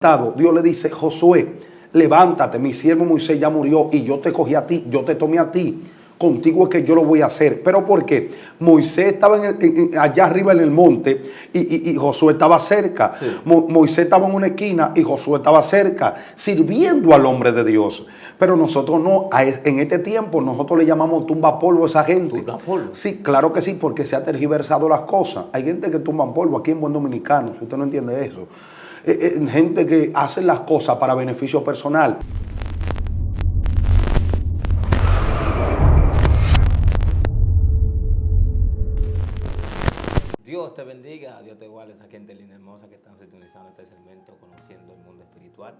Dios le dice: Josué, levántate, mi siervo Moisés ya murió y yo te cogí a ti, yo te tomé a ti. Contigo es que yo lo voy a hacer. ¿Pero por qué? Moisés estaba allá arriba en el monte y Josué estaba cerca. Sí. Moisés estaba en una esquina y Josué estaba cerca, sirviendo al hombre de Dios. Pero nosotros no, en este tiempo nosotros le llamamos tumba polvo a esa gente. ¿Tumba polvo? Sí, claro que sí, porque se ha tergiversado las cosas. Hay gente que tumba polvo aquí en buen dominicano, si usted no entiende eso. Gente que hace las cosas para beneficio personal. Dios te bendiga, Dios te guarde, esa gente linda hermosa que están sintonizando este segmento, conociendo el mundo espiritual.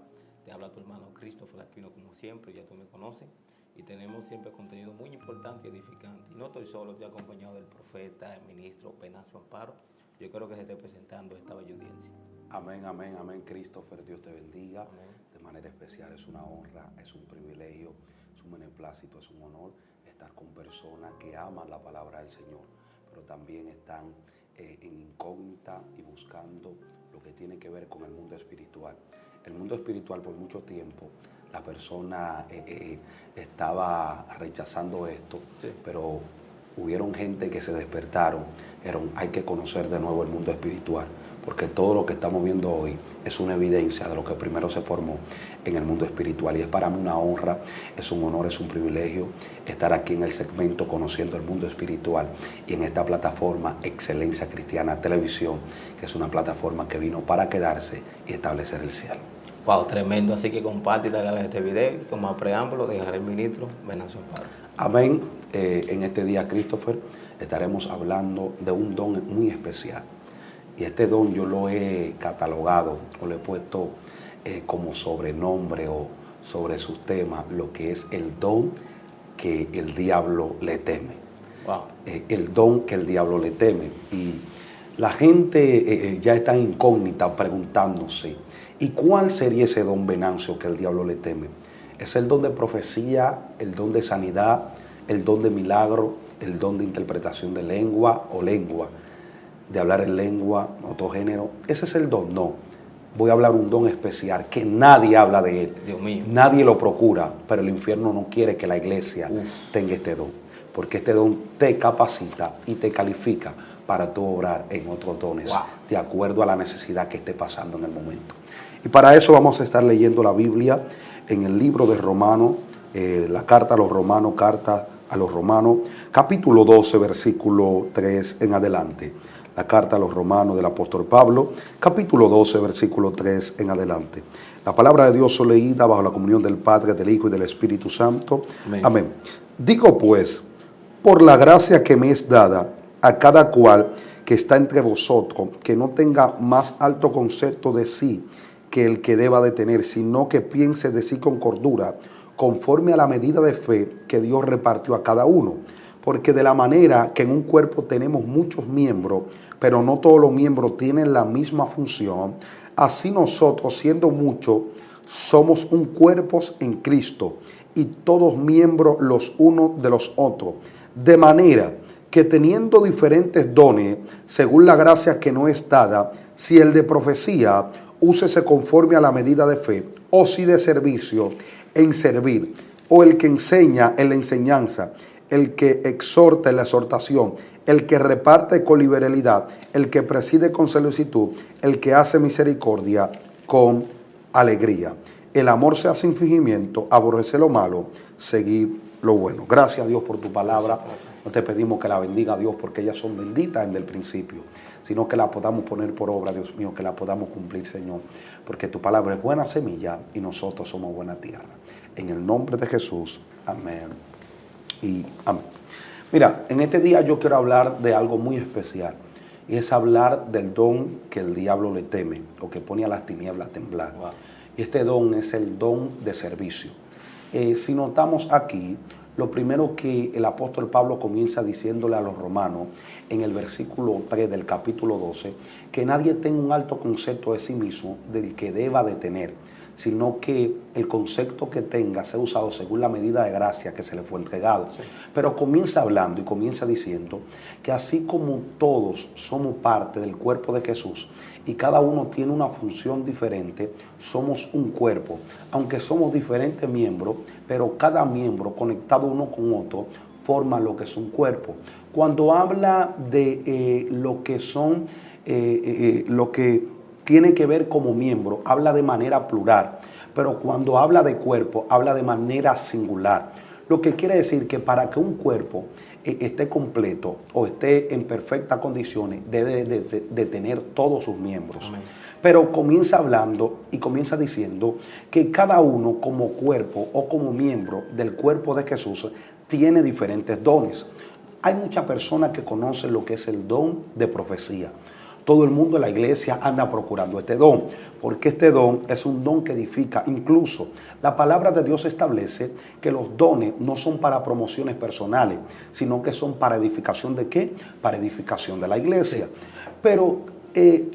Te habla tu hermano Christopher Aquino, como siempre, ya tú me conoces. Y tenemos siempre contenido muy importante y edificante. Y no estoy solo, estoy acompañado del profeta, el ministro Venancio Amparo. Yo creo que se esté presentando esta bella audiencia. Amén, amén, amén, Christopher, Dios te bendiga. Amén. De manera especial, es una honra, es un privilegio, es un beneplácito, es un honor estar con personas que aman la palabra del Señor, pero también están en incógnita y buscando lo que tiene que ver con el mundo espiritual. El mundo espiritual, por mucho tiempo, la persona estaba rechazando esto, sí, pero hubieron gente que se despertaron, hay que conocer de nuevo el mundo espiritual, porque todo lo que estamos viendo hoy es una evidencia de lo que primero se formó en el mundo espiritual. Y es para mí una honra, es un honor, es un privilegio estar aquí en el segmento Conociendo el Mundo Espiritual y en esta plataforma Excelencia Cristiana Televisión, que es una plataforma que vino para quedarse y establecer el cielo. Wow, tremendo. Así que comparte y dale a este video. Y como preámbulo, dejaré el ministro Venancio Amparo. Amén. En este día, Christopher, estaremos hablando de un don muy especial. Y este don yo lo he catalogado o le he puesto como sobrenombre o sobre sus temas, lo que es el don que el diablo le teme. Wow. El don que el diablo le teme. Y la gente ya está incógnita preguntándose, ¿y cuál sería ese don, Venancio, que el diablo le teme? ¿Es el don de profecía, el don de sanidad, el don de milagro, el don de interpretación de lengua o lengua? De hablar en lengua, otro género. ¿Ese es el don? No. Voy a hablar un don especial que nadie habla de él. Dios mío. Nadie lo procura, pero el infierno no quiere que la iglesia tenga este don. Porque este don te capacita y te califica para tú obrar en otros dones, de acuerdo a la necesidad que esté pasando en el momento. Y para eso vamos a estar leyendo la Biblia en el libro de Romanos, la carta a los Romanos, capítulo 12, versículo 3 en adelante. La carta a los Romanos del apóstol Pablo, capítulo 12, versículo 3 en adelante. La palabra de Dios leída bajo la comunión del Padre, del Hijo y del Espíritu Santo. Amén. Amén. Digo pues, por la gracia que me es dada a cada cual que está entre vosotros, que no tenga más alto concepto de sí que el que deba de tener, sino que piense de sí con cordura, conforme a la medida de fe que Dios repartió a cada uno. Porque de la manera que en un cuerpo tenemos muchos miembros, pero no todos los miembros tienen la misma función, así nosotros, siendo muchos, somos un cuerpo en Cristo, y todos miembros los unos de los otros. De manera que teniendo diferentes dones, según la gracia que nos es dada, si el de profecía, úsese conforme a la medida de fe, o si de servicio, en servir, o el que enseña en la enseñanza, el que exhorta en la exhortación, el que reparte con liberalidad, el que preside con solicitud, el que hace misericordia con alegría. El amor sea sin fingimiento, aborrece lo malo, seguir lo bueno. Gracias a Dios por tu palabra. No te pedimos que la bendiga a Dios porque ellas son benditas desde el principio, sino que la podamos poner por obra, Dios mío, que la podamos cumplir, Señor, porque tu palabra es buena semilla y nosotros somos buena tierra. En el nombre de Jesús, amén y amén. Mira, en este día yo quiero hablar de algo muy especial, y es hablar del don que el diablo le teme, o que pone a las tinieblas a temblar. Wow. Y este don es el don de servicio. Si notamos aquí, lo primero que el apóstol Pablo comienza diciéndole a los romanos en el versículo 3 del capítulo 12, que nadie tenga un alto concepto de sí mismo del que deba de tener, sino que el concepto que tenga sea usado según la medida de gracia que se le fue entregado. Sí. Pero comienza hablando y comienza diciendo que así como todos somos parte del cuerpo de Jesús y cada uno tiene una función diferente, somos un cuerpo. Aunque somos diferentes miembros, pero cada miembro conectado uno con otro forma lo que es un cuerpo. Cuando habla de lo que son, lo que tiene que ver como miembro, habla de manera plural, pero cuando habla de cuerpo, habla de manera singular. Lo que quiere decir que para que un cuerpo esté completo o esté en perfectas condiciones, debe de tener todos sus miembros. Amén. Pero comienza hablando y comienza diciendo que cada uno como cuerpo o como miembro del cuerpo de Jesús tiene diferentes dones. Hay muchas personas que conocen lo que es el don de profecía. Todo el mundo en la iglesia anda procurando este don, porque este don es un don que edifica. Incluso la palabra de Dios establece que los dones no son para promociones personales, sino que son para edificación ¿de qué? Para edificación de la iglesia. Pero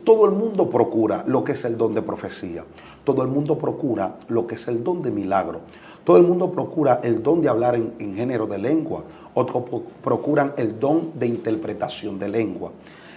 todo el mundo procura lo que es el don de profecía. Todo el mundo procura lo que es el don de milagro. Todo el mundo procura el don de hablar en género de lengua. Otros procuran el don de interpretación de lengua.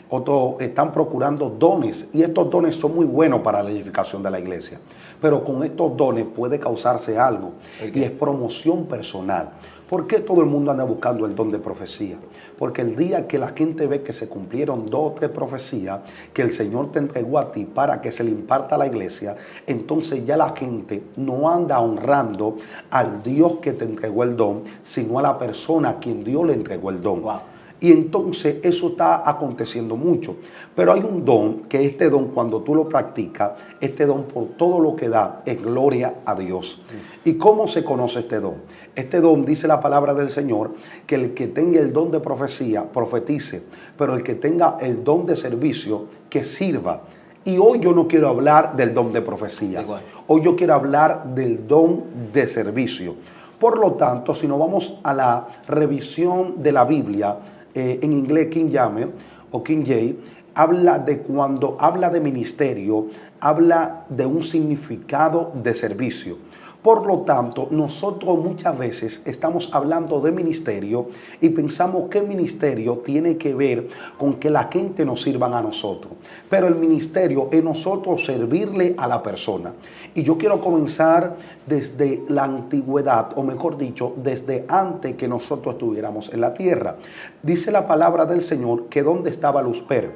Otros están procurando dones, y estos dones son muy buenos para la edificación de la iglesia. Pero con estos dones puede causarse algo, y es promoción personal. ¿Por qué todo el mundo anda buscando el don de profecía? Porque el día que la gente ve que se cumplieron 2 o 3 profecías que el Señor te entregó a ti para que se le imparta a la iglesia, entonces ya la gente no anda honrando al Dios que te entregó el don, sino a la persona a quien Dios le entregó el don. Wow. Y entonces eso está aconteciendo mucho. Pero hay un don, que este don cuando tú lo practicas, este don por todo lo que da es gloria a Dios. ¿Y cómo se conoce este don? Este don, dice la palabra del Señor, que el que tenga el don de profecía, profetice, pero el que tenga el don de servicio, que sirva. Y hoy yo no quiero hablar del don de profecía. Hoy yo quiero hablar del don de servicio. Por lo tanto, si nos vamos a la revisión de la Biblia, en inglés King James o King James, habla de cuando habla de ministerio, habla de un significado de servicio. Por lo tanto, nosotros muchas veces estamos hablando de ministerio y pensamos que el ministerio tiene que ver con que la gente nos sirva a nosotros. Pero el ministerio es nosotros servirle a la persona. Y yo quiero comenzar desde la antigüedad, o mejor dicho, desde antes que nosotros estuviéramos en la tierra. Dice la palabra del Señor que ¿dónde estaba Luzbel?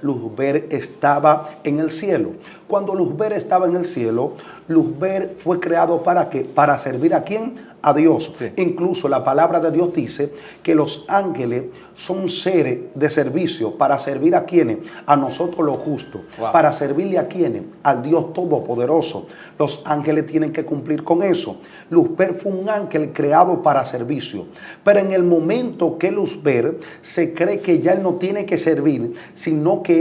Luzbel estaba en el cielo. Cuando Luzbel estaba en el cielo, Luzbel fue creado ¿para qué? Para servir ¿a quién? A Dios. Sí. Incluso la palabra de Dios dice que los ángeles son seres de servicio. ¿Para servir a quiénes? A nosotros los justos. Wow. ¿Para servirle a quiénes? Al Dios Todopoderoso. Los ángeles tienen que cumplir con eso. Luzbel fue un ángel creado para servicio. Pero en el momento que Luzbel se cree que ya él no tiene que servir, sino que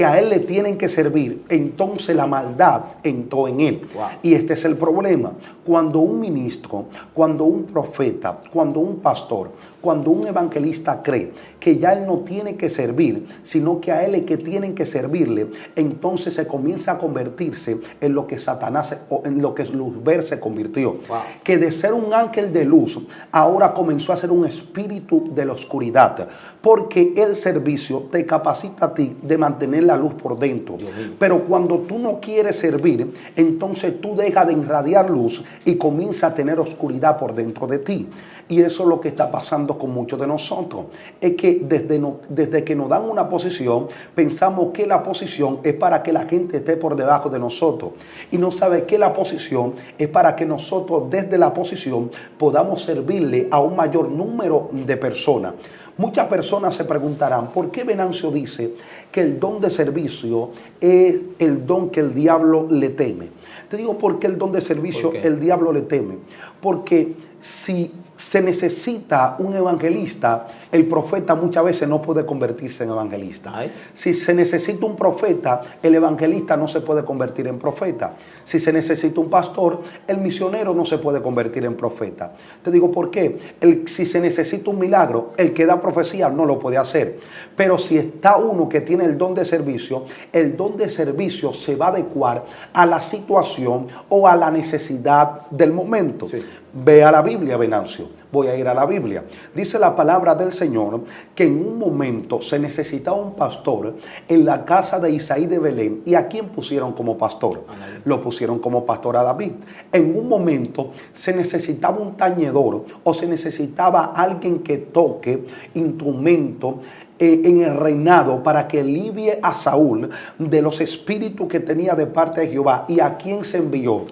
a él le tienen que servir, entonces la maldad entró en él. Wow. Y este es el problema. Cuando un ministro, cuando un profeta, cuando un pastor, cuando un evangelista cree que ya él no tiene que servir, sino que a él es que tienen que servirle, entonces se comienza a convertirse en lo que Satanás o en lo que Luzbel se convirtió. Wow. Que de ser un ángel de luz, ahora comenzó a ser un espíritu de la oscuridad. Porque el servicio te capacita a ti de mantener la luz por dentro. Pero cuando tú no quieres servir, entonces tú dejas de irradiar luz y comienzas a tener oscuridad por dentro de ti. Y eso es lo que está pasando con muchos de nosotros. Es que desde que nos dan una posición, pensamos que la posición es para que la gente esté por debajo de nosotros. Y no sabe que la posición es para que nosotros desde la posición podamos servirle a un mayor número de personas. Muchas personas se preguntarán, ¿por qué Venancio dice que el don de servicio es el don que el diablo le teme? Te digo, ¿por qué el don de servicio el diablo le teme? Porque si se necesita un evangelista, el profeta muchas veces no puede convertirse en evangelista. ¿Ay? Si se necesita un profeta, el evangelista no se puede convertir en profeta. Si se necesita un pastor, el misionero no se puede convertir en profeta. Te digo por qué. Si se necesita un milagro, el que da profecía no lo puede hacer. Pero si está uno que tiene el don de servicio, el don de servicio se va a adecuar a la situación o a la necesidad del momento. Sí. Ve a la Biblia, Venancio. eso? Voy a ir a la Biblia. Dice la palabra del Señor que en un momento se necesitaba un pastor en la casa de Isaí de Belén. ¿Y a quién pusieron como pastor? Lo pusieron como pastor a David. En un momento se necesitaba un tañedor o se necesitaba alguien que toque instrumento en el reinado para que alivie a Saúl de los espíritus que tenía de parte de Jehová. ¿Y a quién se envió?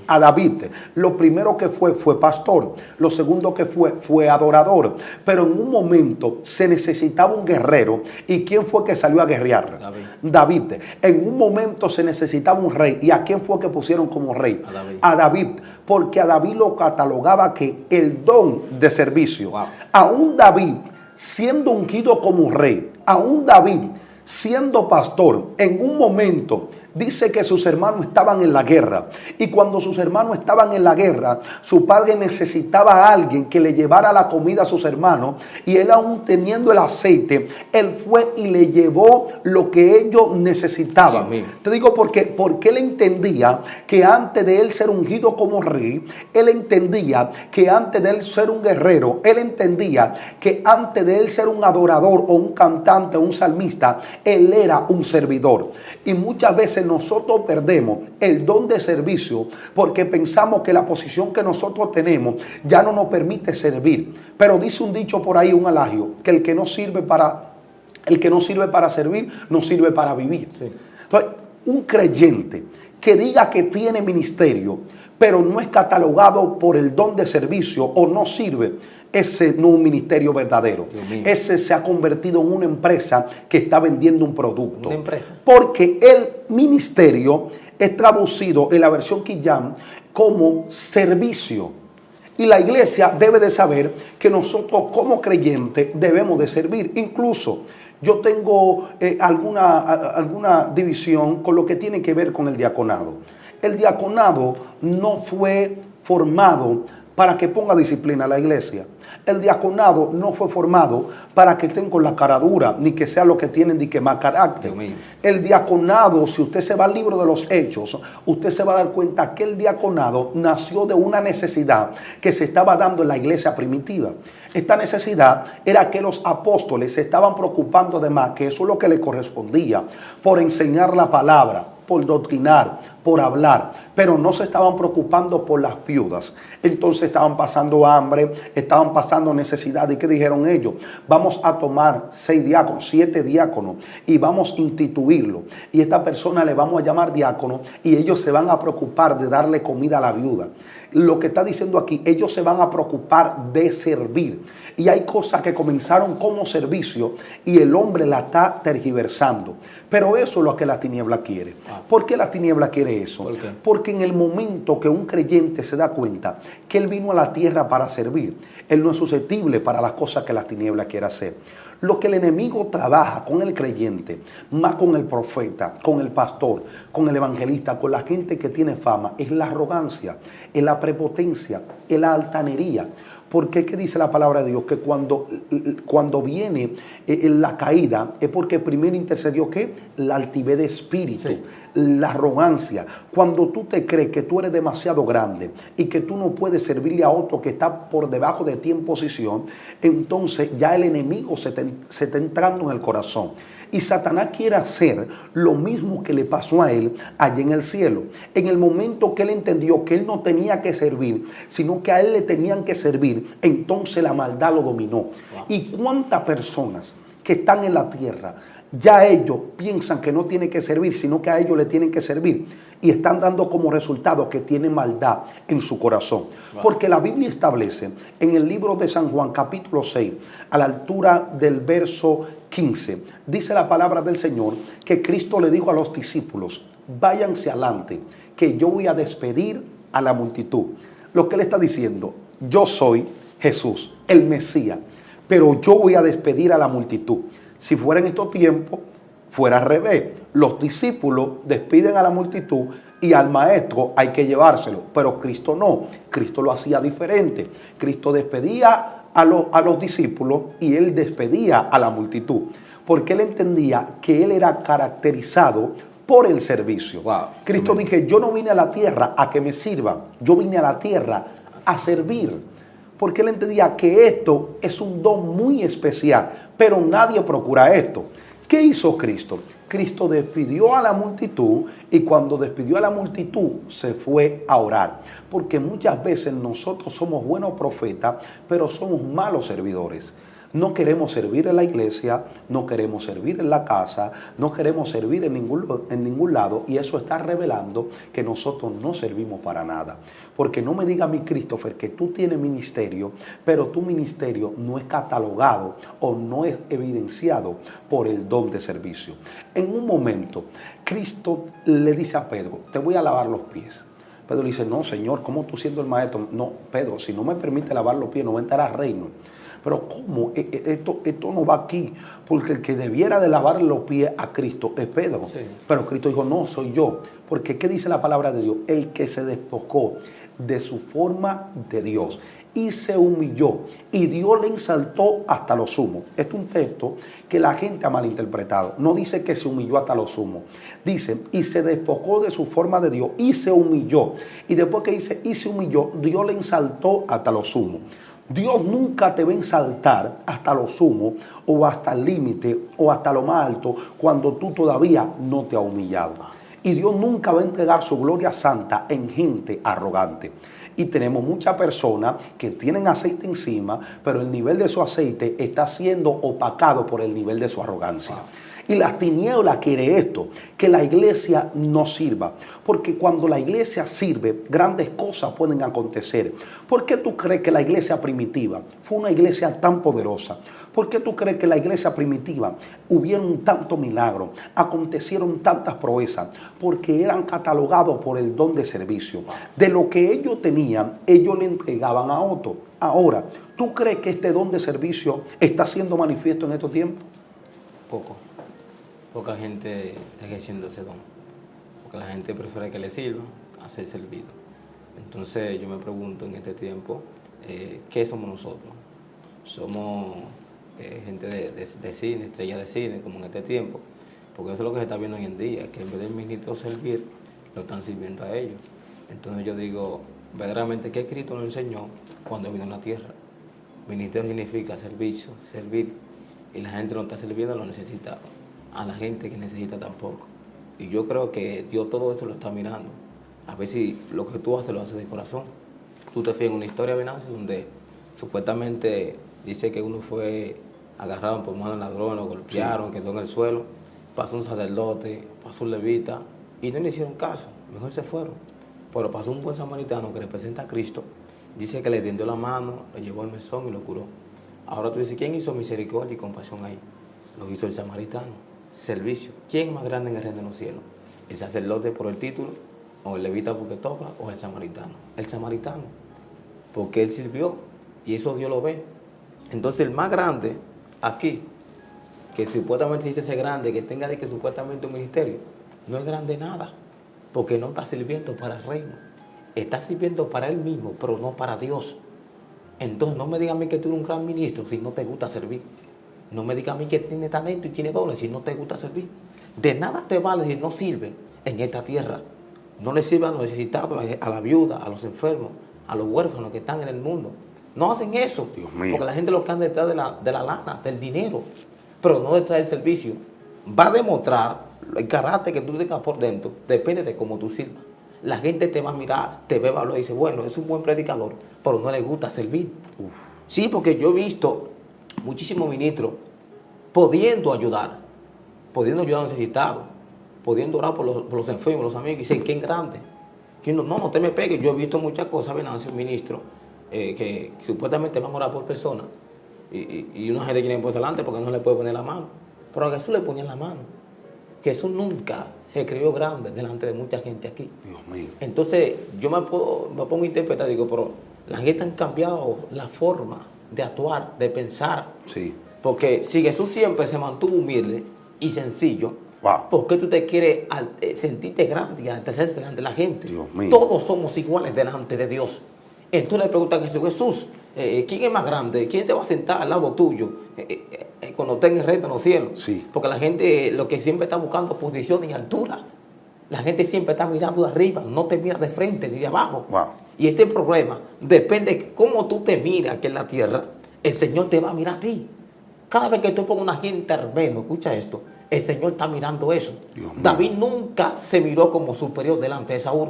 A David. Lo primero que fue pastor. Lo segundo que fue adorador. Pero en un momento se necesitaba un guerrero. ¿Y quién fue que salió a guerrear? David. En un momento se necesitaba un rey. ¿Y a quién fue que pusieron como rey? A David. Porque a David lo catalogaba que el don de servicio. Aún David, siendo ungido como rey, aún David, siendo pastor, en un momento dice que sus hermanos estaban en la guerra. Y cuando sus hermanos estaban en la guerra, su padre necesitaba a alguien que le llevara la comida a sus hermanos. Y él, aún teniendo el aceite, él fue y le llevó lo que ellos necesitaban. Sí, te digo porque él entendía que antes de él ser ungido como rey, él entendía que antes de él ser un guerrero, él entendía que antes de él ser un adorador o un cantante o un salmista, él era un servidor. Y muchas veces nosotros perdemos el don de servicio porque pensamos que la posición que nosotros tenemos ya no nos permite servir. Pero dice un dicho por ahí, un adagio, que el que no sirve para servir, no sirve para vivir. Sí. Entonces, un creyente que diga que tiene ministerio, pero no es catalogado por el don de servicio o no sirve, ese no es un ministerio verdadero. Ese se ha convertido en una empresa que está vendiendo un producto. ¿Una empresa? Porque el ministerio es traducido en la versión Quillán como servicio. Y la iglesia debe de saber que nosotros como creyentes debemos de servir. Incluso yo tengo alguna división con lo que tiene que ver con el diaconado. El diaconado no fue formado para que ponga disciplina a la iglesia. El diaconado no fue formado para que estén con la cara dura, ni que sea lo que tienen de que más carácter. El diaconado, si usted se va al libro de los Hechos, usted se va a dar cuenta que el diaconado nació de una necesidad que se estaba dando en la iglesia primitiva. Esta necesidad era que los apóstoles se estaban preocupando de más, que eso es lo que les correspondía, por enseñar la palabra, por doctrinar, por hablar, pero no se estaban preocupando por las viudas. Entonces estaban pasando hambre, estaban pasando necesidad. ¿Y qué dijeron ellos? Vamos a tomar 6 diáconos, 7 diáconos y vamos a instituirlo. Y esta persona le vamos a llamar diácono y ellos se van a preocupar de darle comida a la viuda. Lo que está diciendo aquí, ellos se van a preocupar de servir. Y hay cosas que comenzaron como servicio y el hombre la está tergiversando. Pero eso es lo que la tiniebla quiere. ¿Por qué la tiniebla quiere eso? ¿Por qué? Porque en el momento que un creyente se da cuenta que él vino a la tierra para servir, él no es susceptible para las cosas que la tiniebla quiere hacer. Lo que el enemigo trabaja con el creyente, más con el profeta, con el pastor, con el evangelista, con la gente que tiene fama, es la arrogancia, es la prepotencia, es la altanería. Porque ¿qué dice la palabra de Dios? Que cuando viene la caída es porque primero intercedió ¿qué? La altivez de espíritu, sí. La arrogancia. Cuando tú te crees que tú eres demasiado grande y que tú no puedes servirle a otro que está por debajo de ti en posición, entonces ya el enemigo se te está entrando en el corazón. Y Satanás quiere hacer lo mismo que le pasó a él allá en el cielo. En el momento que él entendió que él no tenía que servir, sino que a él le tenían que servir, entonces la maldad lo dominó. Wow. ¿Y cuántas personas que están en la tierra, ya ellos piensan que no tienen que servir, sino que a ellos le tienen que servir? Y están dando como resultado que tienen maldad en su corazón. Wow. Porque la Biblia establece en el libro de San Juan capítulo 6, a la altura del verso 15, dice la palabra del Señor que Cristo le dijo a los discípulos: váyanse adelante, que yo voy a despedir a la multitud. Lo que él está diciendo: yo soy Jesús, el Mesías, pero yo voy a despedir a la multitud. Si fuera en estos tiempos, fuera al revés. Los discípulos despiden a la multitud y al maestro hay que llevárselo. Pero Cristo no. Cristo lo hacía diferente. Cristo despedía a los discípulos y él despedía a la multitud. Porque él entendía que él era caracterizado por el servicio. Wow. Cristo dijo: yo no vine a la tierra a que me sirvan. Yo vine a la tierra a servir. porque él entendía que esto es un don muy especial, pero nadie procura esto. ¿Qué hizo Cristo? Cristo despidió a la multitud y cuando despidió a la multitud se fue a orar. Porque muchas veces nosotros somos buenos profetas, pero somos malos servidores. No queremos servir en la iglesia, no queremos servir en la casa, no queremos servir en ningún lado, y eso está revelando que nosotros no servimos para nada. Porque no me diga a mí, Christopher, que tú tienes ministerio, pero tu ministerio no es catalogado o no es evidenciado por el don de servicio. En un momento, Cristo le dice a Pedro, te voy a lavar los pies. Pedro le dice, no, Señor, ¿cómo tú siendo el maestro? No, Pedro, si no me permite lavar los pies, no voy a entrar al reino. Pero ¿cómo? Esto no va aquí, porque el que debiera de lavar los pies a Cristo es Pedro. Sí. Pero Cristo dijo, no, soy yo. Porque ¿qué dice la palabra de Dios? El que se despojó de su forma de Dios y se humilló y Dios le exaltó hasta lo sumo. Este es un texto que la gente ha malinterpretado. No dice que se humilló hasta lo sumo. Dice, y se despojó de su forma de Dios y se humilló. Y después que dice, y se humilló, Dios le exaltó hasta lo sumo. Dios nunca te va a exaltar hasta lo sumo o hasta el límite o hasta lo más alto cuando tú todavía no te has humillado. Y Dios nunca va a entregar su gloria santa en gente arrogante. Y tenemos muchas personas que tienen aceite encima, pero el nivel de su aceite está siendo opacado por el nivel de su arrogancia. Y las tinieblas quiere esto, que la iglesia no sirva. Porque cuando la iglesia sirve, grandes cosas pueden acontecer. ¿Por qué tú crees que la iglesia primitiva fue una iglesia tan poderosa? ¿Por qué tú crees que la iglesia primitiva hubieron tantos milagros, acontecieron tantas proezas? Porque eran catalogados por el don de servicio. De lo que ellos tenían, ellos le entregaban a otro. Ahora, ¿tú crees que este don de servicio está siendo manifiesto en estos tiempos? Poca gente está ejerciendo ese don, porque la gente prefiere que le sirvan a ser servido. Entonces yo me pregunto en este tiempo, ¿qué somos nosotros? Somos gente de cine, estrellas de cine, como en este tiempo, porque eso es lo que se está viendo hoy en día, que en vez del ministro servir, lo están sirviendo a ellos. Entonces yo digo, verdaderamente, ¿qué Cristo nos enseñó cuando vino a la tierra? Ministerio significa servicio, servir, y la gente no está sirviendo a lo necesitado, a la gente que necesita tampoco. Y yo creo que Dios todo eso lo está mirando. A ver si lo que tú haces lo haces de corazón. Tú te fijas en una historia, Venancio, donde supuestamente dice que uno fue agarrado por mano de ladrón, lo golpearon, quedó en el suelo, pasó un sacerdote, pasó un levita, y no le hicieron caso, mejor se fueron. Pero pasó un buen samaritano que representa a Cristo, dice que le tendió la mano, le llevó al mesón y lo curó. Ahora tú dices, ¿quién hizo misericordia y compasión ahí? Lo hizo el samaritano. Servicio. ¿Quién es más grande en el reino de los cielos? ¿El sacerdote por el título, o el levita porque toca, o el samaritano? El samaritano, porque él sirvió y eso Dios lo ve. Entonces el más grande aquí, que supuestamente dice ser grande, que tenga de que supuestamente un ministerio, no es grande nada, porque no está sirviendo para el reino, está sirviendo para él mismo, pero no para Dios. Entonces no me digas a mí que tú eres un gran ministro si no te gusta servir. No me digas a mí que tiene talento y tiene dones si no te gusta servir. De nada te vale si no sirve en esta tierra. No le sirve a los necesitados, a la viuda, a los enfermos, a los huérfanos que están en el mundo. No hacen eso, porque la gente lo que anda detrás de la lana, del dinero, pero no detrás del servicio. Va a demostrar el carácter que tú tengas por dentro, depende de cómo tú sirvas. La gente te va a mirar, te ve valor y dice, bueno, es un buen predicador, pero no le gusta servir. Sí, porque yo he visto muchísimos ministros pudiendo ayudar a los necesitados, pudiendo orar por los enfermos, los amigos, y dicen, ¿quién grande? Que no te me pegues. Yo he visto muchas cosas, Venancio, ministros, que supuestamente van a orar por personas, y una gente quiere ponerse delante porque no le puede poner la mano, pero a Jesús le ponían la mano. Jesús nunca se creyó grande delante de mucha gente aquí. Dios mío. Entonces yo me pongo a interpretar, digo, pero la gente han cambiado la forma de actuar, de pensar. Sí. Porque si Jesús siempre se mantuvo humilde y sencillo, wow, ¿por qué tú te quieres sentirte grande y enaltecer delante de la gente? Dios mío. Todos somos iguales delante de Dios. Entonces le preguntan a Jesús, ¿quién es más grande? ¿Quién te va a sentar al lado tuyo cuando estés en el reino de los cielos? Sí. Porque la gente lo que siempre está buscando es posición y altura. La gente siempre está mirando de arriba, no te mira de frente ni de abajo. Wow. Y este problema depende de cómo tú te miras aquí en la tierra, el Señor te va a mirar a ti. Cada vez que tú pongas una gente armeno, escucha esto, el Señor está mirando eso. David nunca se miró como superior delante de Saúl.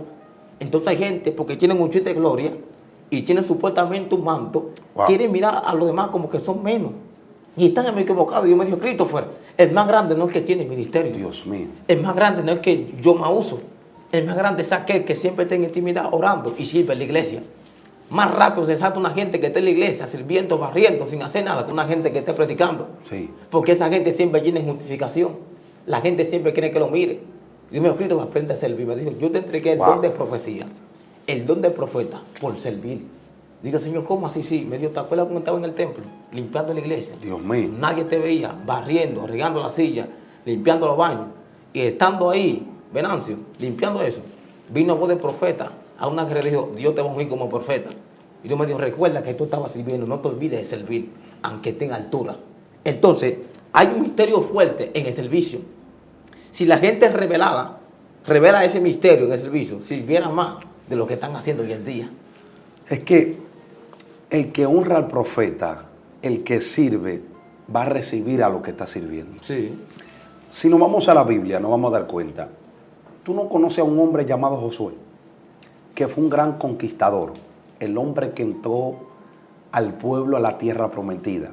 Entonces hay gente, porque tienen un chiste de gloria y tienen supuestamente un manto, quieren mirar a los demás como que son menos. Y están en equivocado. Yo me dijo, Christopher, el más grande no es que tiene ministerio. Dios mío. El más grande no es que yo me uso. El más grande es aquel que siempre está en intimidad orando y sirve en la iglesia. Más rápido se salta una gente que está en la iglesia sirviendo, barriendo, sin hacer nada, que una gente que esté predicando. Sí. Porque esa gente siempre tiene justificación. La gente siempre quiere que lo mire. Yo me escrito, aprende a servir. Me dijo, yo te entregué el don de profecía, el don de profeta, por servir. Digo, Señor, ¿cómo así? Sí. Me dijo, ¿te acuerdas cuando estaba en el templo, limpiando la iglesia? Dios mío. Nadie te veía, barriendo, regando la silla, limpiando los baños. Y estando ahí, Venancio, limpiando eso, vino voz de profeta a una que le dijo, Dios te va a ungir como profeta. Y Dios me dijo, recuerda que tú estabas sirviendo, no te olvides de servir, aunque esté en altura. Entonces, hay un misterio fuerte en el servicio. Si la gente es revelada, revela ese misterio en el servicio, sirviera más de lo que están haciendo hoy en día. Es que el que honra al profeta, el que sirve, va a recibir a lo que está sirviendo. Sí. Si nos vamos a la Biblia, nos vamos a dar cuenta. Tú no conoces a un hombre llamado Josué, que fue un gran conquistador, el hombre que entró al pueblo a la tierra prometida,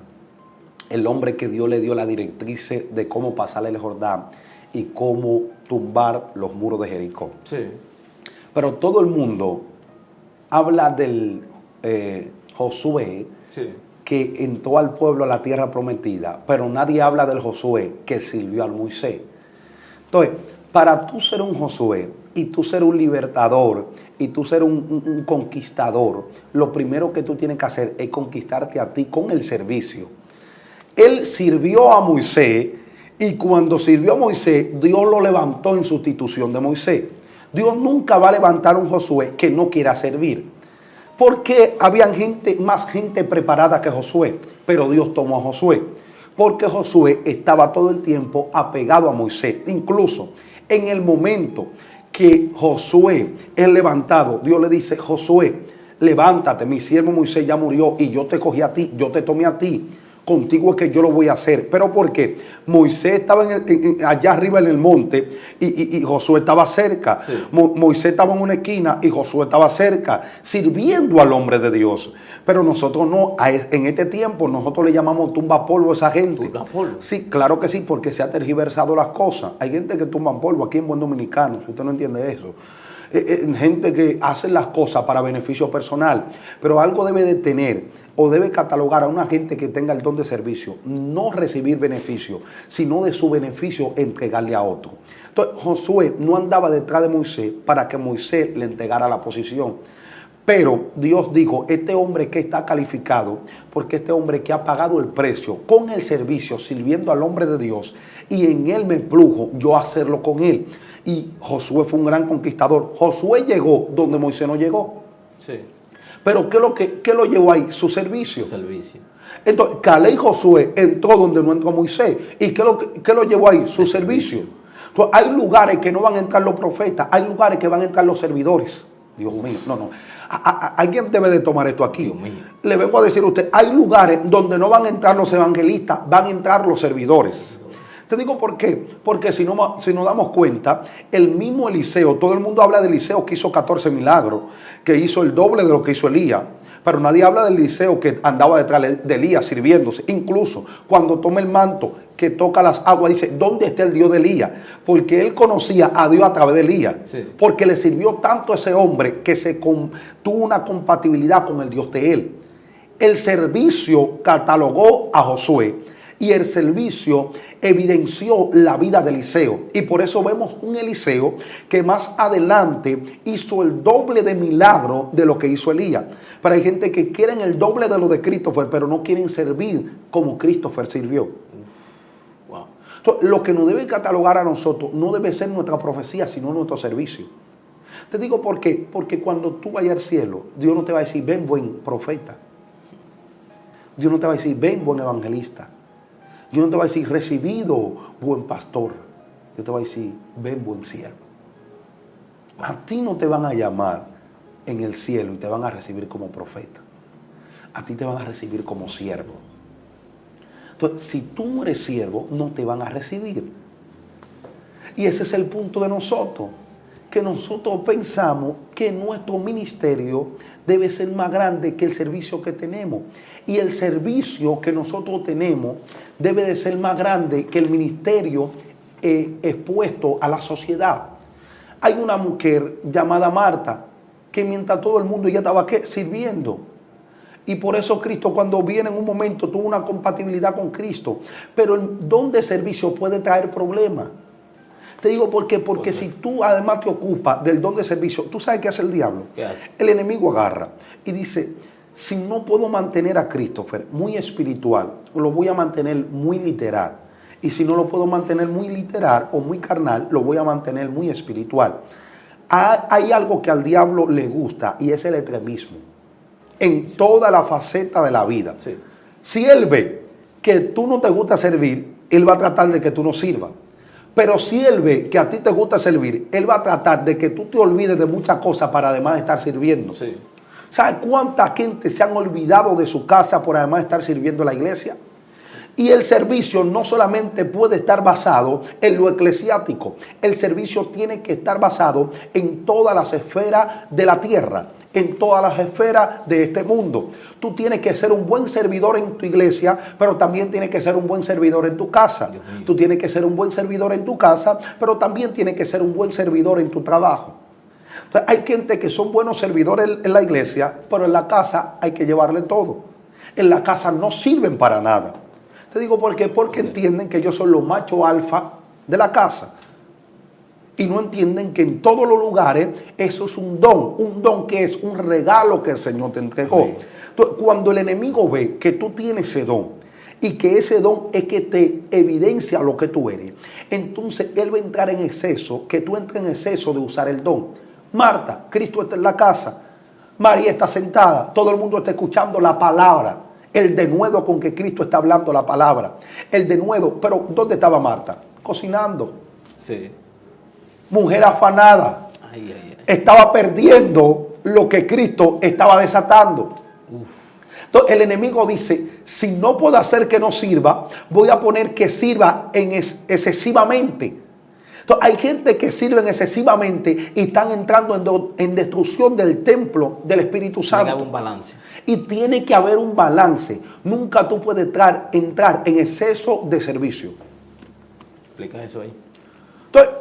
el hombre que Dios le dio la directriz de cómo pasar el Jordán y cómo tumbar los muros de Jericó. Sí. Pero todo el mundo habla del Josué, Sí. que entró al pueblo a la tierra prometida, pero nadie habla del Josué que sirvió al Moisés. Entonces, para tú ser un Josué y tú ser un libertador y tú ser un conquistador, lo primero que tú tienes que hacer es conquistarte a ti con el servicio. Él sirvió a Moisés y cuando sirvió a Moisés, Dios lo levantó en sustitución de Moisés. Dios nunca va a levantar a un Josué que no quiera servir. Porque había más gente preparada que Josué, pero Dios tomó a Josué. Porque Josué estaba todo el tiempo apegado a Moisés. Incluso en el momento que Josué es levantado, Dios le dice, Josué, levántate, mi siervo Moisés ya murió y yo te cogí a ti, yo te tomé a ti. Contigo es que yo lo voy a hacer. ¿Pero por qué? Moisés estaba allá arriba en el monte y Josué estaba cerca. Sí. Moisés estaba en una esquina y Josué estaba cerca, sirviendo al hombre de Dios. Pero nosotros no, en este tiempo nosotros le llamamos tumba polvo a esa gente. ¿Tumba polvo? Sí, claro que sí, porque se han tergiversado las cosas. Hay gente que tumba polvo aquí en buen dominicano, si usted no entiende eso. Gente que hace las cosas para beneficio personal, pero algo debe de tener o debe catalogar a una gente que tenga el don de servicio, no recibir beneficio, sino de su beneficio entregarle a otro. Entonces Josué no andaba detrás de Moisés para que Moisés le entregara la posición, pero Dios dijo, este hombre que está calificado, porque este hombre que ha pagado el precio con el servicio, sirviendo al hombre de Dios, y en él me plujo yo hacerlo con él. Y Josué fue un gran conquistador. Josué llegó donde Moisés no llegó. Sí. Pero ¿qué lo llevó ahí? Su servicio. Su servicio. Entonces, Caleb y Josué entró donde no entró Moisés. ¿Y qué lo llevó ahí? Su servicio. Entonces, hay lugares que no van a entrar los profetas, hay lugares que van a entrar los servidores. Dios mío, no. Alguien debe de tomar esto aquí. Dios mío. Le vengo a decir a usted, hay lugares donde no van a entrar los evangelistas, van a entrar los servidores. Te digo por qué, porque si nos damos cuenta, el mismo Eliseo, todo el mundo habla de Eliseo que hizo 14 milagros, que hizo el doble de lo que hizo Elías, pero nadie habla del Eliseo que andaba detrás de Elías sirviéndose. Incluso cuando toma el manto, que toca las aguas, dice, ¿dónde está el Dios de Elías? Porque él conocía a Dios a través de Elías, sí. Porque le sirvió tanto a ese hombre que tuvo una compatibilidad con el Dios de él. El servicio catalogó a Josué y el servicio evidenció la vida de Eliseo. Y por eso vemos un Eliseo que más adelante hizo el doble de milagro de lo que hizo Elías. Pero hay gente que quieren el doble de lo de Christopher, pero no quieren servir como Christopher sirvió. Wow. Entonces, lo que nos debe catalogar a nosotros no debe ser nuestra profecía, sino nuestro servicio. Te digo por qué. Porque cuando tú vayas al cielo, Dios no te va a decir, ven buen profeta. Dios no te va a decir, ven buen evangelista. Dios no te va a decir, recibido buen pastor. Dios te va a decir, ven buen siervo. A ti no te van a llamar en el cielo y te van a recibir como profeta. A ti te van a recibir como siervo. Entonces, si tú no eres siervo, no te van a recibir. Y ese es el punto de nosotros, que nosotros pensamos que nuestro ministerio debe ser más grande que el servicio que tenemos. Y el servicio que nosotros tenemos debe de ser más grande que el ministerio expuesto a la sociedad. Hay una mujer llamada Marta, que mientras todo el mundo ya estaba sirviendo. Y por eso Cristo, cuando viene en un momento, tuvo una compatibilidad con Cristo. Pero el don de servicio puede traer problemas. Te digo por qué. Porque si tú además te ocupas del don de servicio, ¿tú sabes qué hace el diablo? ¿Qué hace? El enemigo agarra y dice, si no puedo mantener a Christopher muy espiritual, lo voy a mantener muy literal. Y si no lo puedo mantener muy literal o muy carnal, lo voy a mantener muy espiritual. Hay algo que al diablo le gusta y es el extremismo. En toda la faceta de la vida. Sí. Si él ve que tú no te gusta servir, él va a tratar de que tú no sirvas. Pero si él ve que a ti te gusta servir, él va a tratar de que tú te olvides de muchas cosas para además de estar sirviendo. Sí. ¿Sabes cuánta gente se han olvidado de su casa por además de estar sirviendo en la iglesia? Y el servicio no solamente puede estar basado en lo eclesiástico. El servicio tiene que estar basado en todas las esferas de la tierra, en todas las esferas de este mundo. Tú tienes que ser un buen servidor en tu iglesia, pero también tienes que ser un buen servidor en tu casa. Tú tienes que ser un buen servidor en tu casa, pero también tienes que ser un buen servidor en tu trabajo. Entonces, hay gente que son buenos servidores en la iglesia, pero en la casa hay que llevarle todo. En la casa no sirven para nada. Te digo por qué, porque entienden que ellos son los machos alfa de la casa. Y no entienden que en todos los lugares eso es un don que es un regalo que el Señor te entregó. Entonces, cuando el enemigo ve que tú tienes ese don y que ese don es que te evidencia lo que tú eres, entonces él va a entrar en exceso, que tú entres en exceso de usar el don. Marta, Cristo está en la casa, María está sentada, todo el mundo está escuchando la palabra. El denuedo con que Cristo está hablando la palabra. El denuedo. Pero ¿dónde estaba Marta? Cocinando. Sí. Mujer afanada. Ay, ay, ay. Estaba perdiendo lo que Cristo estaba desatando. Entonces el enemigo dice, si no puedo hacer que no sirva, voy a poner que sirva excesivamente. Entonces hay gente que sirven excesivamente y están entrando en destrucción del templo del Espíritu Santo. Tiene que haber un balance. Y tiene que haber un balance. Nunca tú puedes entrar en exceso de servicio. Explica eso ahí. Entonces,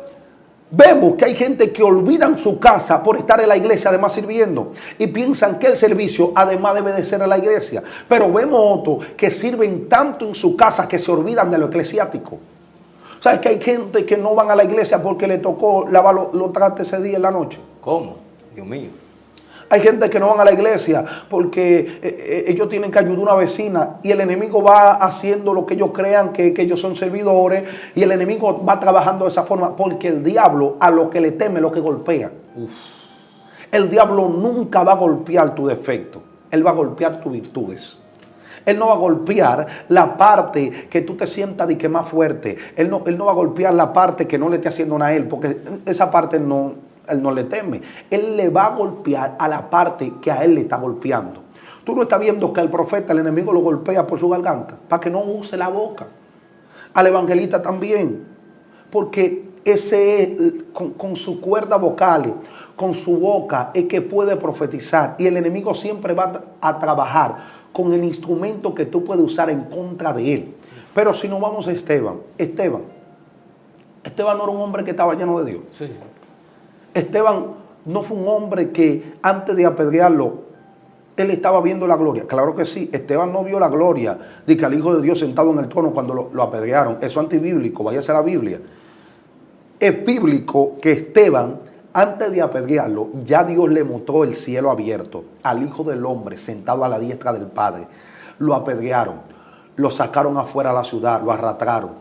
vemos que hay gente que olvidan su casa por estar en la iglesia además sirviendo. Y piensan que el servicio además debe de ser en la iglesia. Pero vemos otros que sirven tanto en su casa que se olvidan de lo eclesiástico. ¿Sabes que hay gente que no van a la iglesia porque le tocó lavar los trastes ese día en la noche? ¿Cómo? Dios mío. Hay gente que no van a la iglesia porque ellos tienen que ayudar a una vecina y el enemigo va haciendo lo que ellos crean que ellos son servidores y el enemigo va trabajando de esa forma porque el diablo a lo que le teme lo que golpea. El diablo nunca va a golpear tu defecto, él va a golpear tus virtudes. Él no va a golpear la parte que tú te sientas de que más fuerte. Él no va a golpear la parte que no le esté haciendo nada a él, porque esa parte él no le teme. Él le va a golpear a la parte que a él le está golpeando. Tú no estás viendo que al profeta el enemigo lo golpea por su garganta, para que no use la boca. Al evangelista también, porque ese es, con su cuerda vocal, con su boca, es que puede profetizar. Y el enemigo siempre va a trabajar con el instrumento que tú puedes usar en contra de él. Pero si no vamos a Esteban no era un hombre que estaba lleno de Dios. Sí. Esteban no fue un hombre que antes de apedrearlo, él estaba viendo la gloria. Claro que sí, Esteban no vio la gloria de que al Hijo de Dios sentado en el trono cuando lo apedrearon. Eso es antibíblico, váyase a la Biblia. Es bíblico que Esteban, antes de apedrearlo, ya Dios le mostró el cielo abierto al Hijo del Hombre sentado a la diestra del Padre. Lo apedrearon, lo sacaron afuera de la ciudad, lo arrastraron.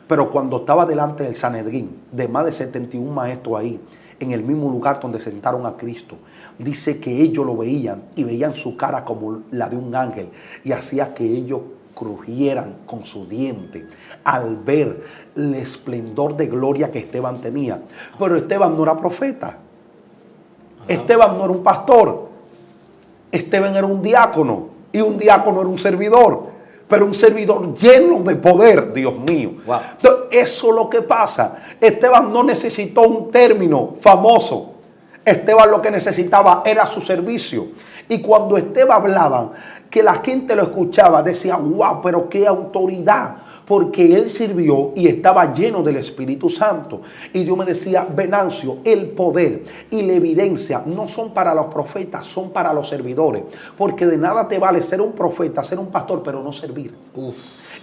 Pero cuando estaba delante del Sanedrín, de más de 71 maestros ahí, en el mismo lugar donde sentaron a Cristo, dice que ellos lo veían y veían su cara como la de un ángel y hacía que ellos crujieran con su diente al ver el esplendor de gloria que Esteban tenía. Pero Esteban no era profeta. Esteban no era un pastor. Esteban era un diácono. Y un diácono era un servidor. Pero un servidor lleno de poder, Dios mío. Wow. Entonces, eso es lo que pasa. Esteban no necesitó un término famoso. Esteban lo que necesitaba era su servicio. Y cuando Esteban hablaba, que la gente lo escuchaba, decía, wow, pero qué autoridad. Porque él sirvió y estaba lleno del Espíritu Santo. Y Dios me decía, Venancio, el poder y la evidencia no son para los profetas, son para los servidores. Porque de nada te vale ser un profeta, ser un pastor, pero no servir.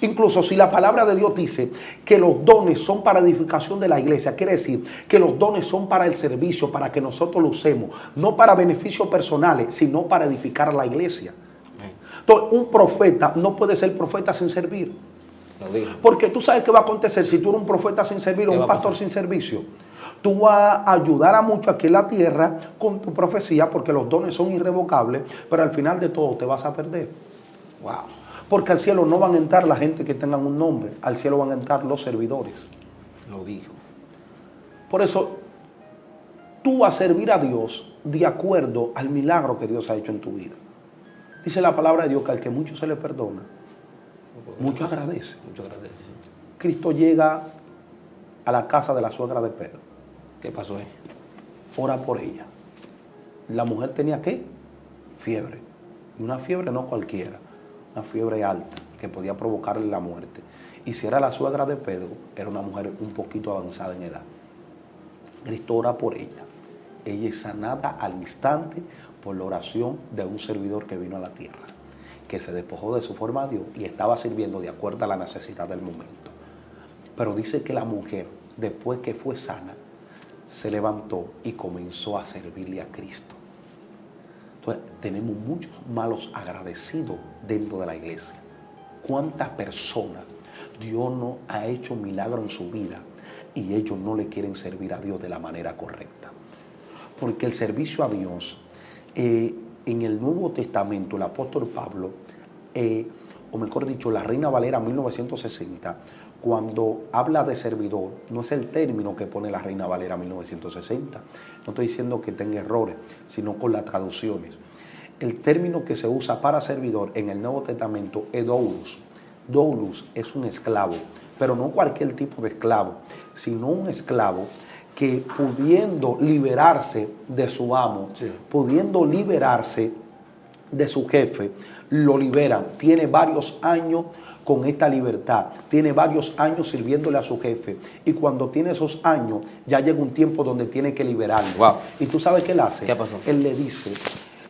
Incluso si la palabra de Dios dice que los dones son para edificación de la iglesia, quiere decir que los dones son para el servicio, para que nosotros lo usemos, no para beneficios personales, sino para edificar a la iglesia. Entonces, un profeta no puede ser profeta sin servir. Porque tú sabes qué va a acontecer si tú eres un profeta sin servir o un pastor sin servicio. Tú vas a ayudar a muchos aquí en la tierra con tu profecía, porque los dones son irrevocables, pero al final de todo te vas a perder. Wow. Porque al cielo no van a entrar la gente que tengan un nombre, al cielo van a entrar los servidores. Lo dijo. Por eso, tú vas a servir a Dios de acuerdo al milagro que Dios ha hecho en tu vida. Dice la palabra de Dios que al que mucho se le perdona, mucho agradece. Mucho agradece. Cristo llega a la casa de la suegra de Pedro. ¿Qué pasó ahí? Ora por ella. La mujer tenía ¿qué? Fiebre. Y una fiebre no cualquiera. Una fiebre alta que podía provocarle la muerte. Y si era la suegra de Pedro, era una mujer un poquito avanzada en edad. Cristo ora por ella. Ella es sanada al instante por la oración de un servidor que vino a la tierra, que se despojó de su forma a Dios y estaba sirviendo de acuerdo a la necesidad del momento. Pero dice que la mujer, después que fue sana, se levantó y comenzó a servirle a Cristo. Entonces, tenemos muchos malos agradecidos dentro de la iglesia. ¿Cuántas personas Dios no ha hecho milagro en su vida y ellos no le quieren servir a Dios de la manera correcta? Porque el servicio a Dios, en el Nuevo Testamento, el apóstol Pablo, o mejor dicho, la Reina Valera 1960, cuando habla de servidor, no es el término que pone la Reina Valera 1960. No estoy diciendo que tenga errores, sino con las traducciones. El término que se usa para servidor en el Nuevo Testamento es doulos. Doulos es un esclavo, pero no cualquier tipo de esclavo, sino un esclavo que pudiendo liberarse de su amo, pudiendo liberarse de su jefe, lo liberan. Tiene varios años con esta libertad, tiene varios años sirviéndole a su jefe, y cuando tiene esos años ya llega un tiempo donde tiene que liberarlo. Wow. ¿Y tú sabes qué él hace? ¿Qué pasó? Él le dice,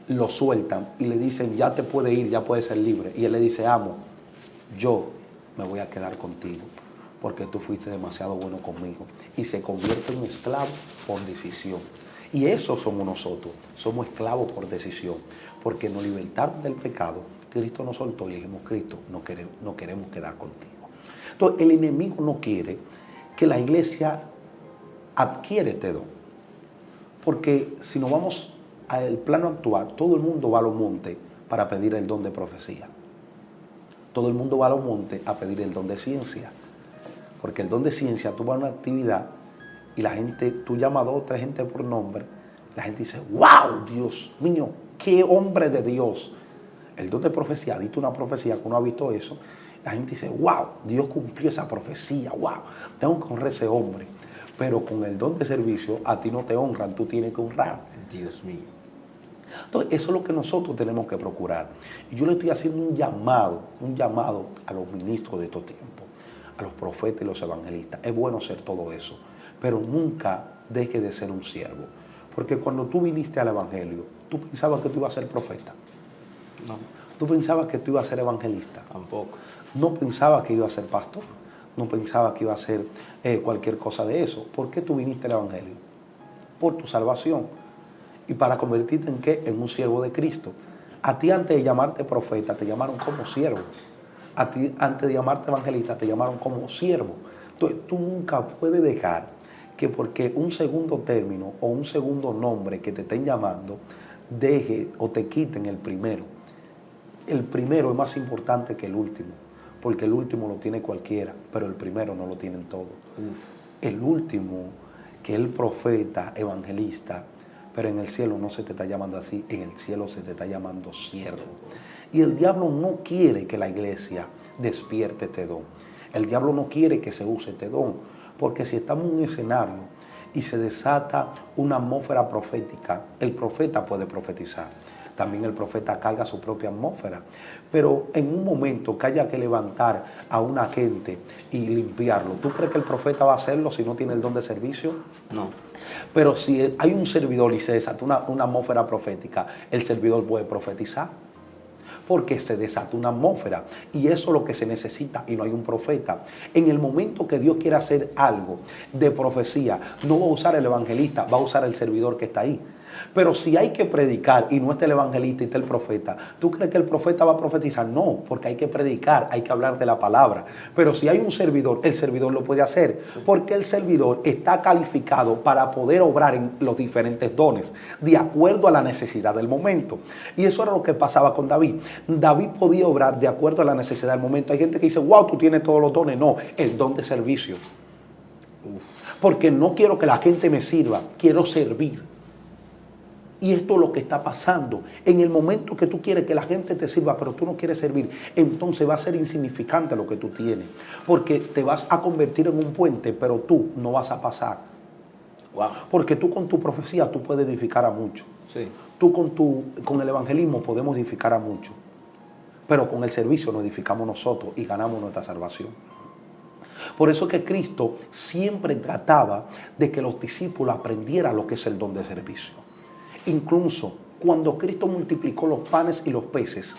lo sueltan y le dicen, ya te puedes ir, ya puedes ser libre. Y él le dice, amo, yo me voy a quedar contigo porque tú fuiste demasiado bueno conmigo. Y se convierte en un esclavo por decisión. Y eso somos nosotros, somos esclavos por decisión, porque nos libertaron del pecado. Cristo nos soltó y le dijimos, Cristo, no queremos quedar contigo. Entonces, el enemigo no quiere que la iglesia adquiere este don. Porque si nos vamos al plano actual, todo el mundo va a los montes para pedir el don de profecía. Todo el mundo va a los montes a pedir el don de ciencia. Porque el don de ciencia, tú vas a una actividad y la gente, tú llamas a 2 o 3 gente por nombre, la gente dice, wow, Dios mío, qué hombre de Dios. El don de profecía, diste una profecía que uno ha visto eso, la gente dice, wow, Dios cumplió esa profecía, wow, tengo que honrar a ese hombre. Pero con el don de servicio, a ti no te honran, tú tienes que honrar. Dios mío. Entonces, eso es lo que nosotros tenemos que procurar. Y yo le estoy haciendo un llamado a los ministros de estos tiempos, a los profetas y los evangelistas. Es bueno ser todo eso, pero nunca deje de ser un siervo. Porque cuando tú viniste al evangelio, tú pensabas que tú ibas a ser profeta. No. Tú pensabas que tú ibas a ser evangelista. Tampoco. No pensabas que ibas a ser pastor. No pensabas que iba a ser cualquier cosa de eso. ¿Por qué tú viniste al evangelio? Por tu salvación. ¿Y para convertirte en qué? En un siervo de Cristo. A ti, antes de llamarte profeta, te llamaron como siervo. A ti, antes de llamarte evangelista, te llamaron como siervo. Entonces, tú nunca puedes dejar que porque un segundo término o un segundo nombre que te estén llamando, deje o te quiten el primero. El primero es más importante que el último, porque el último lo tiene cualquiera, pero el primero no lo tienen todos. El último, que es el profeta, evangelista, Pero en el cielo no se te está llamando así, en el cielo se te está llamando siervo. Y el diablo no quiere que la iglesia despierte este don. El diablo no quiere que se use este don, porque si estamos en un escenario y se desata una atmósfera profética, el profeta puede profetizar. También el profeta carga su propia atmósfera. Pero en un momento que haya que levantar a una gente y limpiarlo, ¿tú crees que el profeta va a hacerlo si no tiene el don de servicio? No. Pero si hay un servidor y se desata una atmósfera profética, el servidor puede profetizar. Porque se desata una atmósfera y eso es lo que se necesita y no hay un profeta. En el momento que Dios quiere hacer algo de profecía, no va a usar el evangelista, va a usar el servidor que está ahí. Pero si hay que predicar y no está el evangelista y está el profeta, ¿tú crees que el profeta va a profetizar? No, porque hay que predicar, hay que hablar de la palabra. Pero si hay un servidor, el servidor lo puede hacer, porque el servidor está calificado para poder obrar en los diferentes dones, de acuerdo a la necesidad del momento. Y eso era lo que pasaba con David. David podía obrar de acuerdo a la necesidad del momento. Hay gente que dice, wow, tú tienes todos los dones. No, el don de servicio. Porque no quiero que la gente me sirva, quiero servir. Y esto es lo que está pasando. En el momento que tú quieres que la gente te sirva, pero tú no quieres servir, entonces va a ser insignificante lo que tú tienes. Porque te vas a convertir en un puente, pero tú no vas a pasar. Wow. Porque tú con tu profecía tú puedes edificar a muchos. Sí. Tú con el evangelismo podemos edificar a muchos. Pero con el servicio nos edificamos nosotros y ganamos nuestra salvación. Por eso que Cristo siempre trataba de que los discípulos aprendieran lo que es el don de servicio. Incluso cuando Cristo multiplicó los panes y los peces,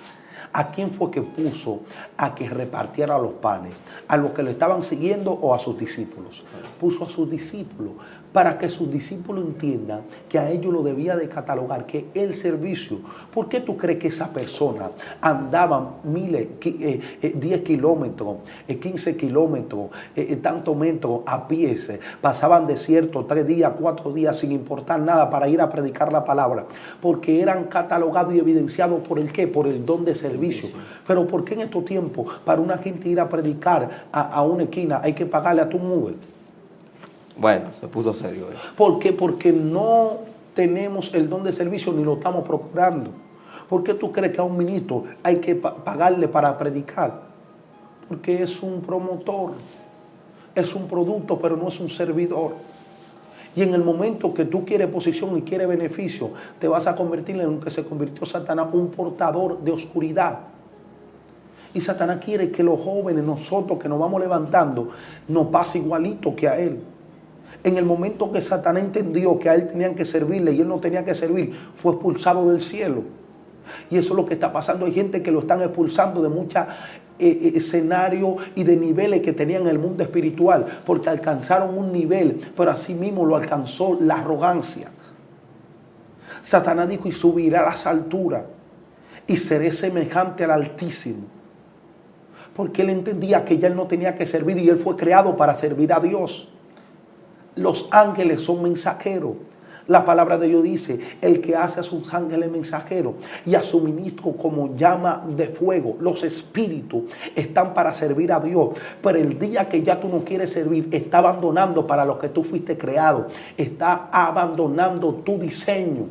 ¿a quién fue que puso a que repartiera los panes? ¿A los que le estaban siguiendo o a sus discípulos? Puso a sus discípulos para que sus discípulos entiendan que a ellos lo debía de catalogar, que el servicio. ¿Por qué tú crees que esa persona andaba 10 kilómetros, 15 kilómetros, tantos metros a pies, pasaban desierto 3 días, 4 días sin importar nada para ir a predicar la palabra? Porque eran catalogados y evidenciados por el ¿qué? Por el don de servicio. Pero ¿por qué en estos tiempos para una gente ir a predicar a una esquina hay que pagarle a tu Uber? Bueno, se puso serio. ¿Por qué? Porque no tenemos el don de servicio ni lo estamos procurando. ¿Por qué tú crees que a un ministro hay que pagarle para predicar? Porque es un promotor, es un producto, pero no es un servidor. Y en el momento que tú quieres posición y quieres beneficio, te vas a convertir en lo que se convirtió Satanás, un portador de oscuridad. Y Satanás quiere que los jóvenes, nosotros que nos vamos levantando, nos pase igualito que a él. En el momento que Satanás entendió que a él tenían que servirle y él no tenía que servir, fue expulsado del cielo. Y eso es lo que está pasando. Hay gente que lo están expulsando de muchos escenarios y de niveles que tenían en el mundo espiritual, porque alcanzaron un nivel, pero así mismo lo alcanzó la arrogancia. Satanás dijo, y subiré a las alturas y seré semejante al Altísimo. Porque él entendía que ya él no tenía que servir y él fue creado para servir a Dios. Los ángeles son mensajeros. La palabra de Dios dice, el que hace a sus ángeles mensajeros y a su ministro como llama de fuego. Los espíritus están para servir a Dios. Pero el día que ya tú no quieres servir, está abandonando para lo que tú fuiste creado. Está abandonando tu diseño.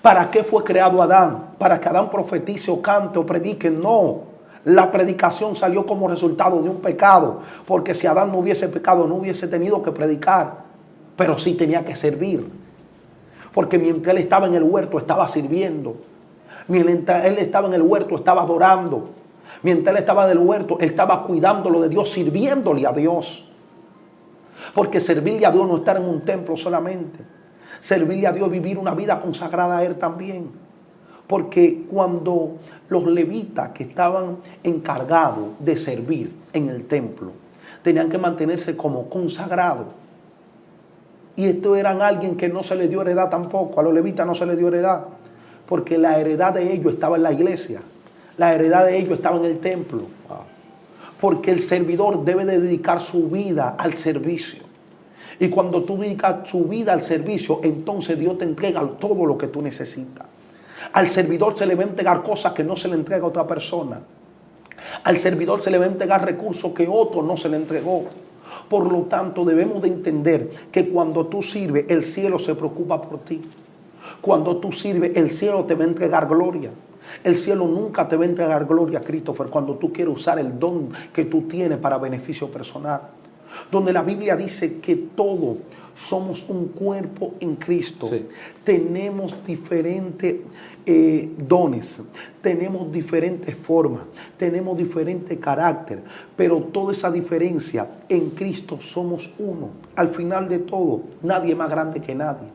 ¿Para qué fue creado Adán? ¿Para que Adán profetice o cante o predique? No. La predicación salió como resultado de un pecado, porque si Adán no hubiese pecado, no hubiese tenido que predicar, pero sí tenía que servir. Porque mientras él estaba en el huerto, estaba sirviendo. Mientras él estaba en el huerto, estaba adorando. Mientras él estaba en el huerto, él estaba cuidándolo de Dios, sirviéndole a Dios. Porque servirle a Dios no estar en un templo solamente. Servirle a Dios, vivir una vida consagrada a Él también. Porque cuando los levitas que estaban encargados de servir en el templo, tenían que mantenerse como consagrados. Y estos eran alguien que no se le dio heredad tampoco. A los levitas no se les dio heredad. Porque la heredad de ellos estaba en la iglesia. La heredad de ellos estaba en el templo. Porque el servidor debe de dedicar su vida al servicio. Y cuando tú dedicas su vida al servicio, entonces Dios te entrega todo lo que tú necesitas. Al servidor se le va a entregar cosas que no se le entrega a otra persona. Al servidor se le va a entregar recursos que otro no se le entregó. Por lo tanto, debemos de entender que cuando tú sirves, el cielo se preocupa por ti. Cuando tú sirves, el cielo te va a entregar gloria. El cielo nunca te va a entregar gloria, Christopher, cuando tú quieres usar el don que tú tienes para beneficio personal. Donde la Biblia dice que todos somos un cuerpo en Cristo. Sí. Tenemos diferentes dones, tenemos diferentes formas, tenemos diferente carácter, pero toda esa diferencia en Cristo somos uno. Al final de todo, nadie es más grande que nadie.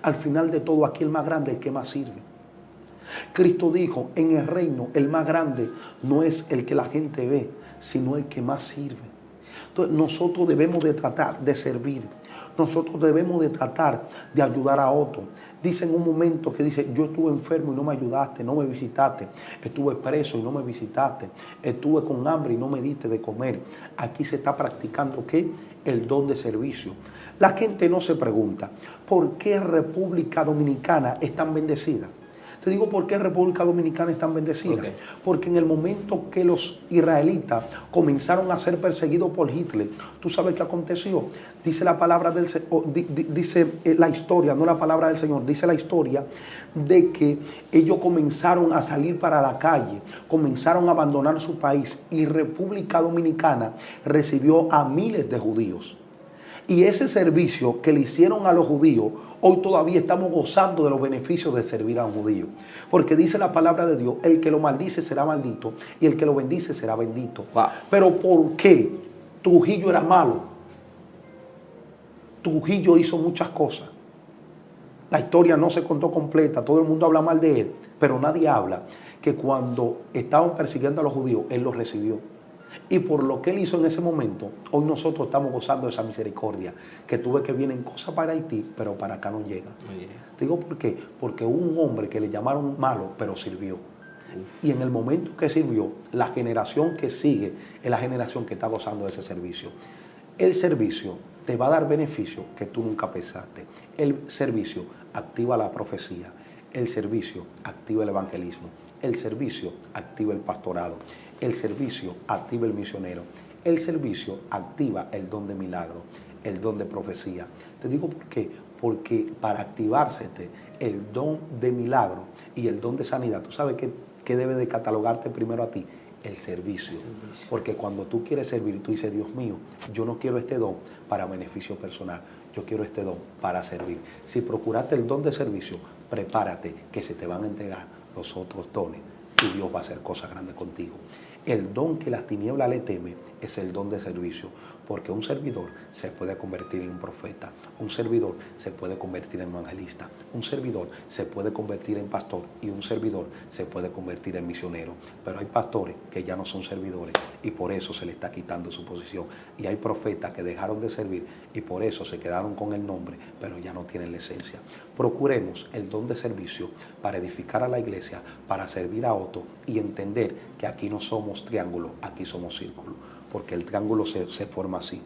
Al final de todo, aquí el más grande es el que más sirve. Cristo dijo, en el reino el más grande no es el que la gente ve, sino el que más sirve. Entonces nosotros debemos de tratar de servir. Nosotros debemos de tratar de ayudar a otros. Dice en un momento que dice, yo estuve enfermo y no me ayudaste, no me visitaste. Estuve preso y no me visitaste. Estuve con hambre y no me diste de comer. Aquí se está practicando, ¿qué? El don de servicio. La gente no se pregunta, ¿por qué República Dominicana es tan bendecida? Te digo por qué República Dominicana es tan bendecida. Okay. Porque en el momento que los israelitas comenzaron a ser perseguidos por Hitler, ¿tú sabes qué aconteció? Dice la palabra del dice la historia, no la palabra del Señor, dice la historia de que ellos comenzaron a salir para la calle, comenzaron a abandonar su país y República Dominicana recibió a miles de judíos. Y ese servicio que le hicieron a los judíos, hoy todavía estamos gozando de los beneficios de servir a un judío. Porque dice la palabra de Dios, el que lo maldice será maldito y el que lo bendice será bendito. Wow. Pero ¿por qué? Trujillo era malo. Trujillo hizo muchas cosas. La historia no se contó completa, todo el mundo habla mal de él, pero nadie habla que cuando estaban persiguiendo a los judíos, él los recibió. Y por lo que él hizo en ese momento, hoy nosotros estamos gozando de esa misericordia. Que tú ves que vienen cosas para Haití, pero para acá no llegan. Digo, ¿por qué? Porque hubo un hombre que le llamaron malo, pero sirvió. Y en el momento que sirvió, la generación que sigue es la generación que está gozando de ese servicio. El servicio te va a dar beneficios que tú nunca pensaste. El servicio activa la profecía. El servicio activa el evangelismo. El servicio activa el pastorado. El servicio activa el misionero. El servicio activa el don de milagro, el don de profecía. Te digo por qué. Porque para activarse el don de milagro y el don de sanidad, ¿tú sabes qué debe de catalogarte primero a ti? El servicio. Porque cuando tú quieres servir, tú dices, Dios mío, yo no quiero este don para beneficio personal. Yo quiero este don para servir. Si procuraste el don de servicio, prepárate que se te van a entregar los otros dones y Dios va a hacer cosas grandes contigo. El don que las tinieblas le teme es el don de servicio, porque un servidor se puede convertir en un profeta, un servidor se puede convertir en evangelista, un servidor se puede convertir en pastor y un servidor se puede convertir en misionero. Pero hay pastores que ya no son servidores y por eso se le está quitando su posición. Y hay profetas que dejaron de servir y por eso se quedaron con el nombre, pero ya no tienen la esencia. Procuremos el don de servicio para edificar a la iglesia, para servir a otros y entender que aquí no somos triángulo, aquí somos círculo. Porque el triángulo se forma así.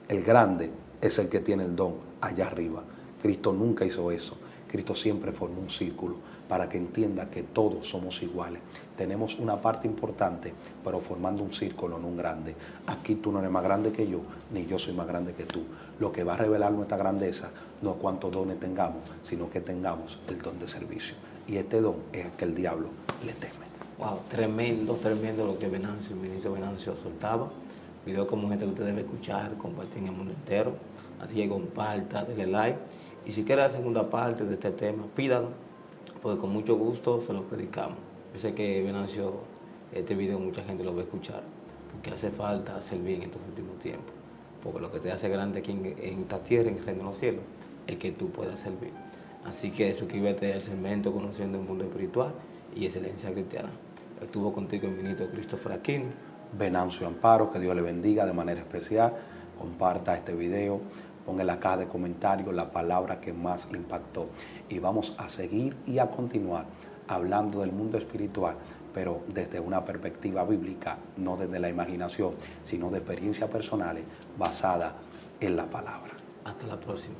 El grande es el que tiene el don allá arriba. Cristo nunca hizo eso. Cristo siempre formó un círculo para que entienda que todos somos iguales. Tenemos una parte importante, pero formando un círculo, no un grande. Aquí tú no eres más grande que yo, ni yo soy más grande que tú. Lo que va a revelar nuestra grandeza no es cuántos dones tengamos, sino que tengamos el don de servicio. Y este don es el que el diablo le teme. Wow, tremendo lo que Venancio, el ministro Venancio soltaba. Video como este que usted debe escuchar, compartir en el mundo entero. Así que comparta, denle like. Y si quiere la segunda parte de este tema, pídalo, porque con mucho gusto se lo predicamos. Yo sé que Venancio, este video mucha gente lo va a escuchar, porque hace falta hacer bien en estos últimos tiempos. Porque lo que te hace grande aquí en esta tierra, en el reino de los cielos, es que tú puedas servir. Así que suscríbete al segmento Conociendo el Mundo Espiritual y Excelencia Cristiana. Estuvo contigo el ministro Christopher Aquino. Venancio Amparo, que Dios le bendiga de manera especial. Comparta este video, ponga en la caja de comentarios la palabra que más le impactó. Y vamos a seguir y a continuar hablando del mundo espiritual, pero desde una perspectiva bíblica, no desde la imaginación, sino de experiencias personales basadas en la palabra. Hasta la próxima.